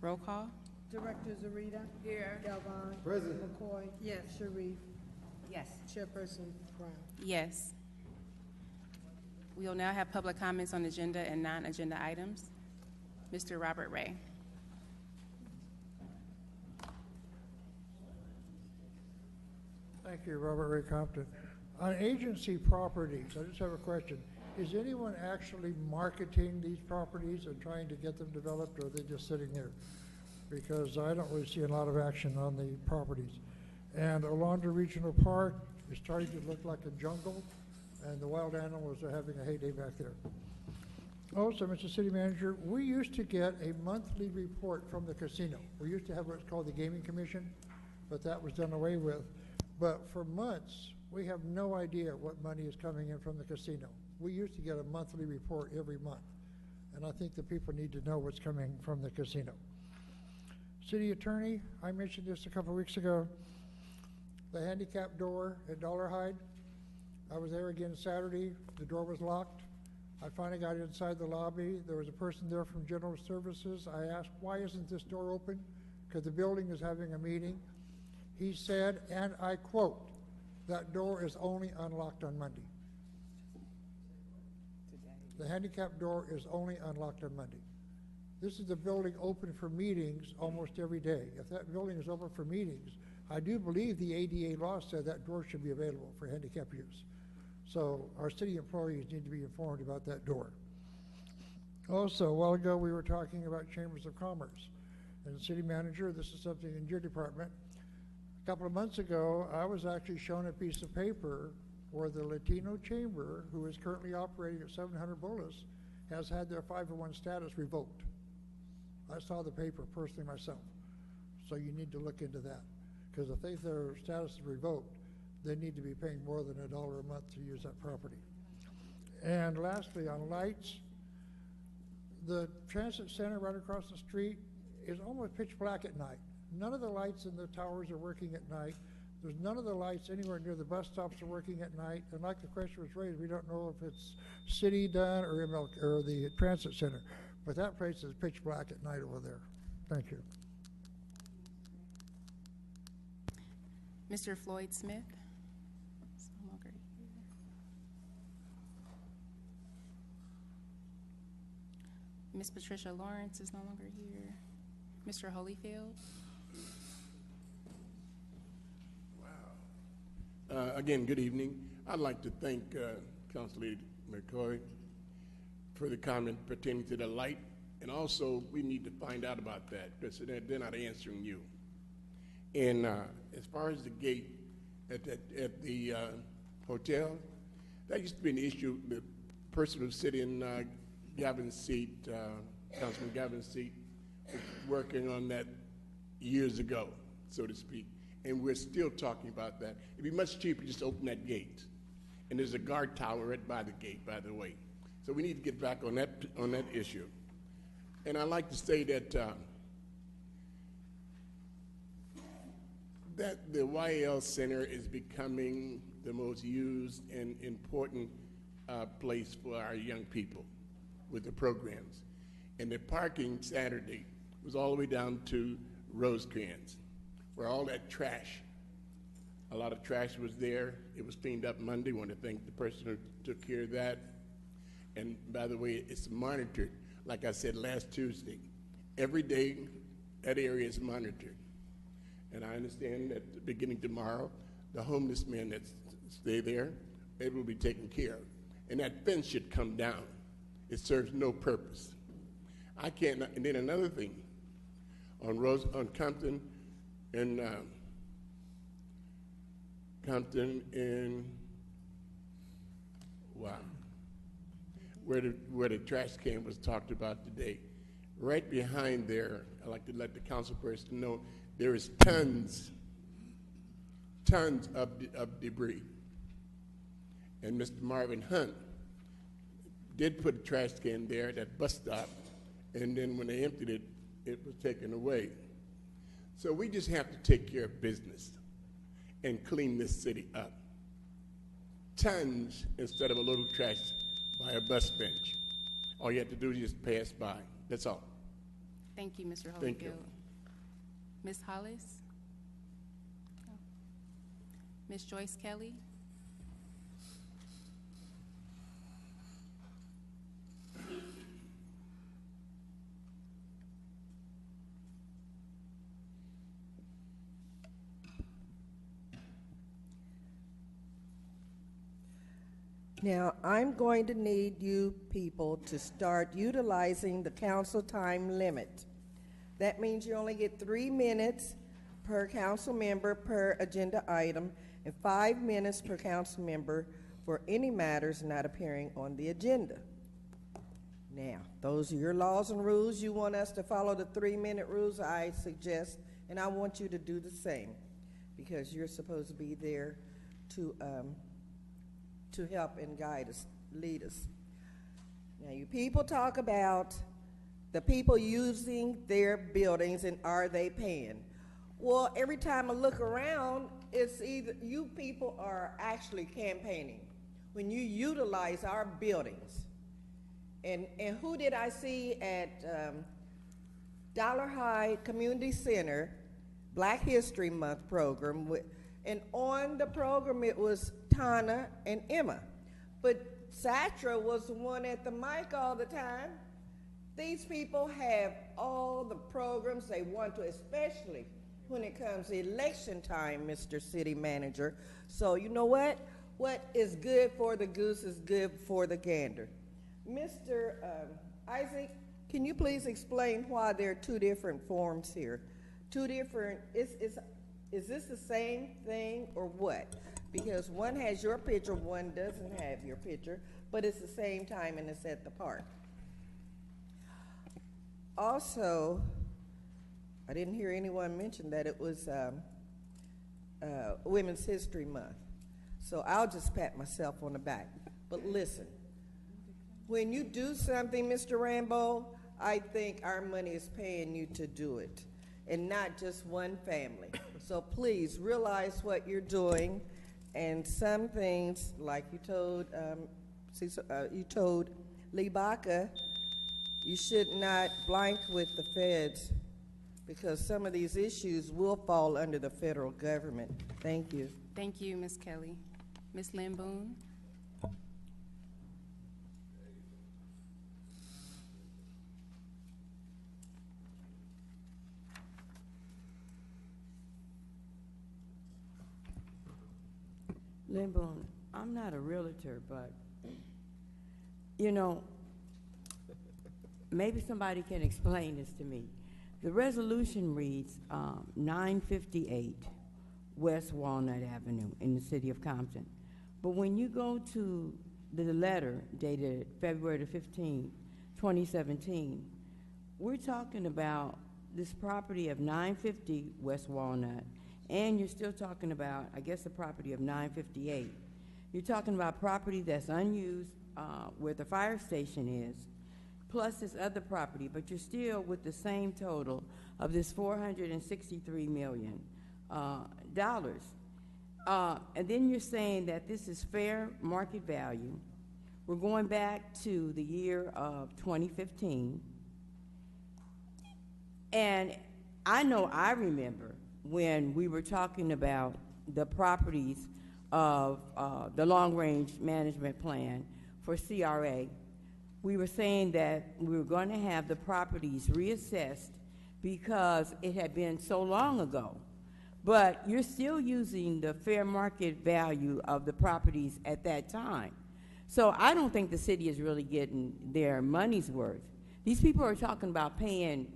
Roll call. Director Zarita. Here. Galvin. Present. McCoy. Yes. Sharif. Yes. Chairperson Brown. Yes. We will now have public comments on agenda and non-agenda items. Mr. Robert Ray. Thank you, Robert Ray Compton. On agency properties, I just have a question. Is anyone actually marketing these properties and trying to get them developed, or are they just sitting there? Because I don't really see a lot of action on the properties. And Alondra Regional Park is starting to look like a jungle, and the wild animals are having a heyday back there. Also, Mr. City Manager, we used to get a monthly report from the casino. We used to have what's called the Gaming Commission, but that was done away with. But for months, we have no idea what money is coming in from the casino. We used to get a monthly report every month, and I think the people need to know what's coming from the casino. City Attorney, I mentioned this a couple of weeks ago, the handicap door at Dollarhide. I was there again Saturday. The door was locked. I finally got inside the lobby. There was a person there from General Services. I asked, why isn't this door open? Because the building is having a meeting. He said, and I quote, that door is only unlocked on Monday. The handicap door is only unlocked on Monday. This is the building open for meetings almost every day. If that building is open for meetings, I do believe the ADA law said that door should be available for handicap use. So our city employees need to be informed about that door. Also, a while ago we were talking about chambers of commerce. And city manager, this is something in your department. A couple of months ago, I was actually shown a piece of paper where the Latino chamber, who is currently operating at 700 Bolas, has had their 501 status revoked. I saw the paper personally myself. So you need to look into that. Because if their status is revoked, they need to be paying more than $1 a month to use that property. And lastly, on lights, the transit center right across the street is almost pitch black at night. None of the lights in the towers are working at night. There's none of the lights anywhere near the bus stops are working at night. And like the question was raised, we don't know if it's city done or or the transit center. But that place is pitch black at night over there. Thank you. Mr. Floyd Smith. Is no longer here. Ms. Patricia Lawrence is no longer here. Mr. Holyfield. Again, good evening. I'd like to thank Councilor McCoy for the comment pertaining to the light, and also we need to find out about that because they're not answering you. And as far as the gate at the hotel, that used to be an issue. The person who's sitting in Gavin's seat, Councilman Gavin's seat, was working on that years ago, so to speak. And we're still talking about that. It'd be much cheaper just to open that gate. And there's a guard tower right by the gate, by the way. So we need to get back on that issue. And I'd like to say that that the YAL Center is becoming the most used and important place for our young people with the programs. And the parking Saturday was all the way down to Rosecrans, where all that trash, a lot of trash was there. It was cleaned up Monday. I want to thank the person who took care of that. And by the way, it's monitored. Like I said last Tuesday, every day that area is monitored. And I understand that beginning tomorrow, the homeless men that stay there, it will be taken care of. And that fence should come down. It serves no purpose. I can't, and then another thing, on Compton and wow, where the trash can was talked about today. Right behind there, I'd like to let the council person know there is tons of debris. And Mr. Marvin Hunt did put a trash can there at that bus stop, and then when they emptied it, it was taken away. So we just have to take care of business and clean this city up. Tons instead of a little trash by a bus bench. All you have to do is just pass by. That's all. Thank you, Mr. Thank you. Holyfield. Ms. Hollis? Ms. Joyce Kelly? Now, I'm going to need you people to start utilizing the council time limit. That means you only get 3 minutes per council member per agenda item and 5 minutes per council member for any matters not appearing on the agenda. Now, those are your laws and rules. You want us to follow the 3-minute rules, I suggest, and I want you to do the same because you're supposed to be there to help and guide us, lead us. Now, you people talk about the people using their buildings and are they paying? Well, every time I look around, it's either you people are actually campaigning when you utilize our buildings. And who did I see at Dollar High Community Center Black History Month program? And on the program, it was Tana and Emma. But Satra was the one at the mic all the time. These people have all the programs they want to, especially when it comes to election time, Mr. City Manager. So you know what? What is good for the goose is good for the gander. Mr. Isaac, can you please explain why there are 2 different forms here? 2 different, is this the same thing or what? Because one has your picture, one doesn't have your picture, but it's the same time and it's at the park. Also, I didn't hear anyone mention that it was Women's History Month. So I'll just pat myself on the back. But listen, when you do something, Mr. Rambo, I think our money is paying you to do it, and not just one family. So please realize what you're doing, and some things, like you told Lee Baca, you should not blank with the feds, because some of these issues will fall under the federal government. Thank you. Thank you, Ms. Kelly. Ms. Lynn Boone? Lynn Boone, I'm not a realtor, but, you know, maybe somebody can explain this to me. The resolution reads 958 West Walnut Avenue in the city of Compton. But when you go to the letter dated February the 15th, 2017, we're talking about this property of 950 West Walnut, and you're still talking about, I guess, the property of 958. You're talking about property that's unused where the fire station is, plus this other property, but you're still with the same total of this $463 million. And then you're saying that this is fair market value. We're going back to the year of 2015. And I know I remember when we were talking about the properties of the long-range management plan for CRA. We were saying that we were going to have the properties reassessed because it had been so long ago. But you're still using the fair market value of the properties at that time. So I don't think the city is really getting their money's worth. These people are talking about paying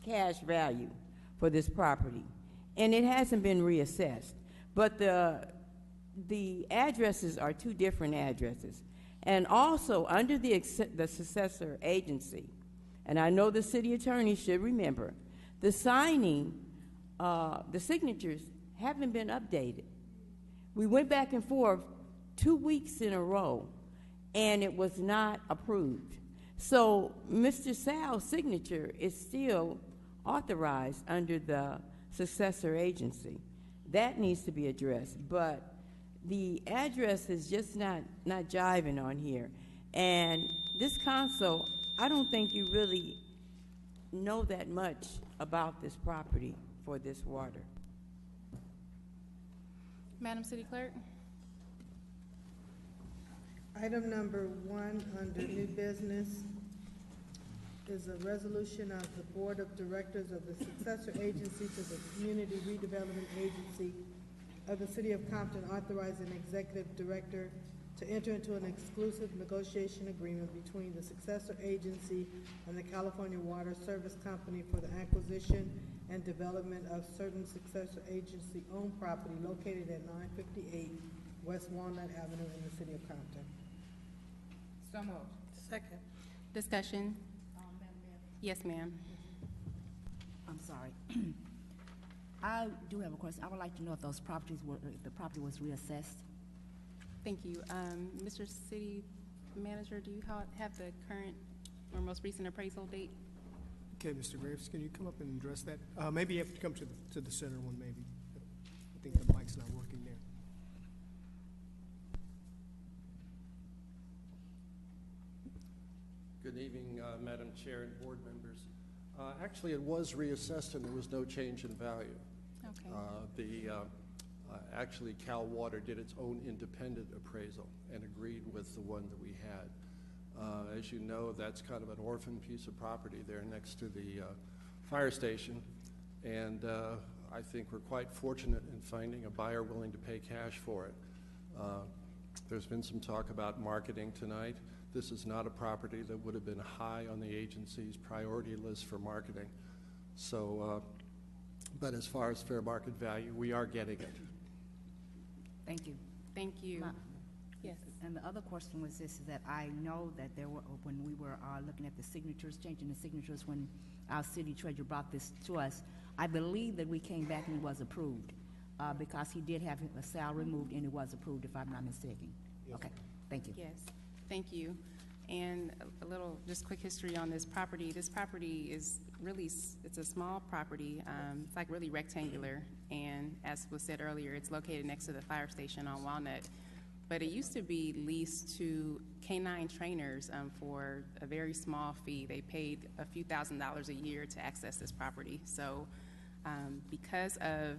cash value for this property, and it hasn't been reassessed. But the addresses are 2 different addresses. And also, under the successor agency, and I know the city attorney should remember, the signatures haven't been updated. We went back and forth 2 weeks in a row, and it was not approved. So Mr. Sal's signature is still authorized under the successor agency. That needs to be addressed, but the address is just not jiving on here. And this council, I don't think you really know that much about this property for this water. Madam City Clerk? Item number 1 under new business is a resolution of the Board of Directors of the Successor Agency to the Community Redevelopment Agency of the City of Compton authorizing Executive Director to enter into an exclusive negotiation agreement between the Successor Agency and the California Water Service Company for the acquisition and development of certain Successor Agency-owned property located at 958 West Walnut Avenue in the City of Compton. So moved. Second. Discussion? Yes, ma'am. I'm sorry. I do have a question. I would like to know if those properties were, if the property was reassessed. Thank you. Mr. City Manager, do you have the current or most recent appraisal date? Okay, Mr. Graves, can you come up and address that? Maybe you have to come to the center one, maybe. I think the mic's not working there. Good evening, Madam Chair and board members. Actually, it was reassessed and there was no change in value. Okay. Actually, Cal Water did its own independent appraisal and agreed with the one that we had. As you know, that's kind of an orphan piece of property there next to the fire station, and I think we're quite fortunate in finding a buyer willing to pay cash for it. There's been some talk about marketing tonight. This is not a property that would have been high on the agency's priority list for marketing. So, but as far as fair market value, we are getting it. Thank you. Thank you. Yes. And the other question was this, is that I know that there were, when we were looking at the signatures, changing the signatures when our city treasurer brought this to us, I believe that we came back and it was approved because he did have a salary moved and it was approved, if I'm not mistaken. Yes. Okay, thank you. Yes, thank you. And a little, just quick history on this property. This property is really, it's a small property. It's like really rectangular. And as was said earlier, it's located next to the fire station on Walnut. But it used to be leased to canine trainers for a very small fee. They paid a few $1,000s a year to access this property. So because of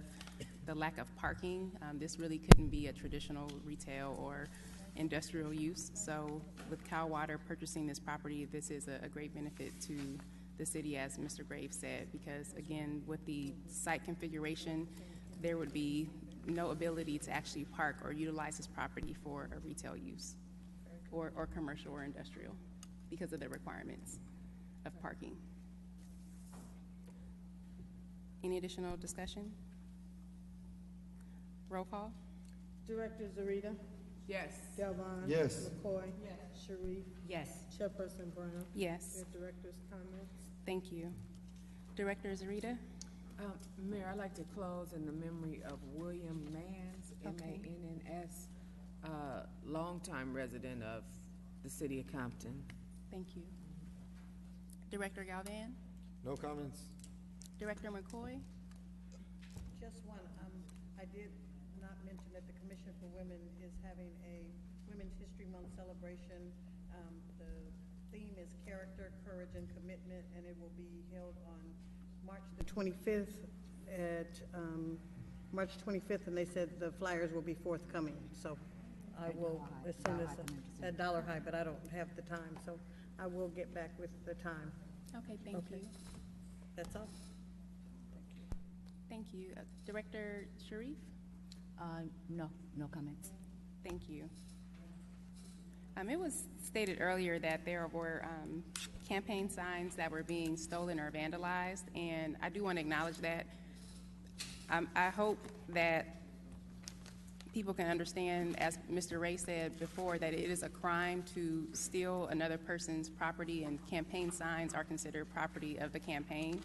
the lack of parking, this really couldn't be a traditional retail or industrial use. So with Cal Water purchasing this property, this is a great benefit to the city, as Mr. Graves said, because again, with the site configuration, there would be no ability to actually park or utilize this property for a retail use or commercial or industrial because of the requirements of parking. Any additional discussion? Roll call? Director Zarita. Yes. Galvane. Yes. McCoy. Yes. Sharif. Yes. Chairperson Brown. Yes. We have director's comments. Thank you. Director Zarita? Mayor, I'd like to close in the memory of William Manns, Okay. M-A-N-N-S, longtime resident of the city of Compton. Thank you. Director Galvan? No comments. Director McCoy? Just one, I did not mention that the Commission for Women is having a Women's History Month celebration. The theme is character, courage, and commitment, and it will be held on March the 25th at March 25th, and they said the flyers will be forthcoming. So I will, as soon as, at Dollar High, but I don't have the time, so I will get back with the time. Okay, thank Okay. you. That's all. Thank you. Director Sharif? No comments. Thank you. It was stated earlier that there were campaign signs that were being stolen or vandalized, and I do want to acknowledge that. I hope that people can understand, as Mr. Ray said before, that it is a crime to steal another person's property, and campaign signs are considered property of the campaign.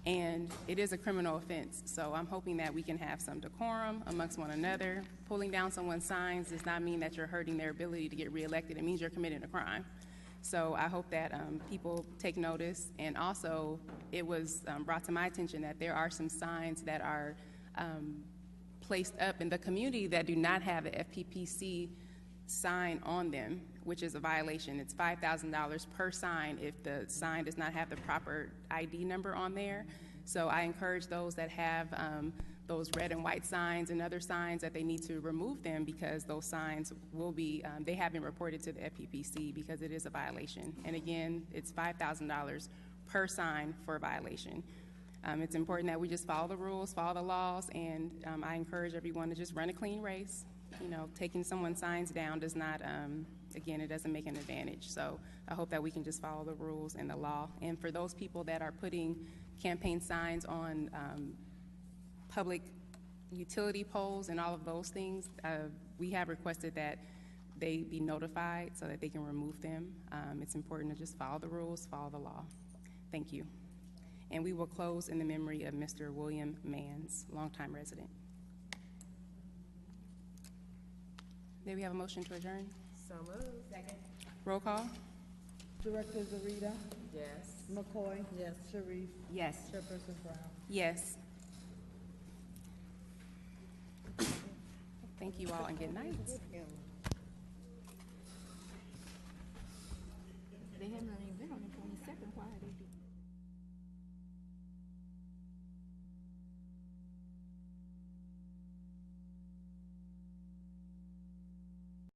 And it is a criminal offense, so I'm hoping that we can have some decorum amongst one another. Pulling down someone's signs does not mean that you're hurting their ability to get reelected. It means you're committing a crime. So I hope that people take notice. And also, it was brought to my attention that there are some signs that are placed up in the community that do not have an FPPC sign on them, which is a violation. It's $5,000 per sign if the sign does not have the proper ID number on there. So I encourage those that have those red and white signs and other signs that they need to remove them, because those signs will be, they have been reported to the FPPC because it is a violation. And again, it's $5,000 per sign for a violation. It's important that we just follow the rules, follow the laws, and I encourage everyone to just run a clean race. You know, taking someone's signs down does not, again, it doesn't make an advantage. So I hope that we can just follow the rules and the law. And for those people that are putting campaign signs on public utility poles and all of those things, we have requested that they be notified so that they can remove them. It's important to just follow the rules, follow the law. Thank you. And we will close in the memory of Mr. William Manns, longtime resident. May we have a motion to adjourn? So moved. Second. Roll call? Director Zarita, Yes. McCoy. Yes. Sharif. Yes. Chairperson Brown. Yes. Thank you all and good night. They haven't even been on the 22nd. Why are they?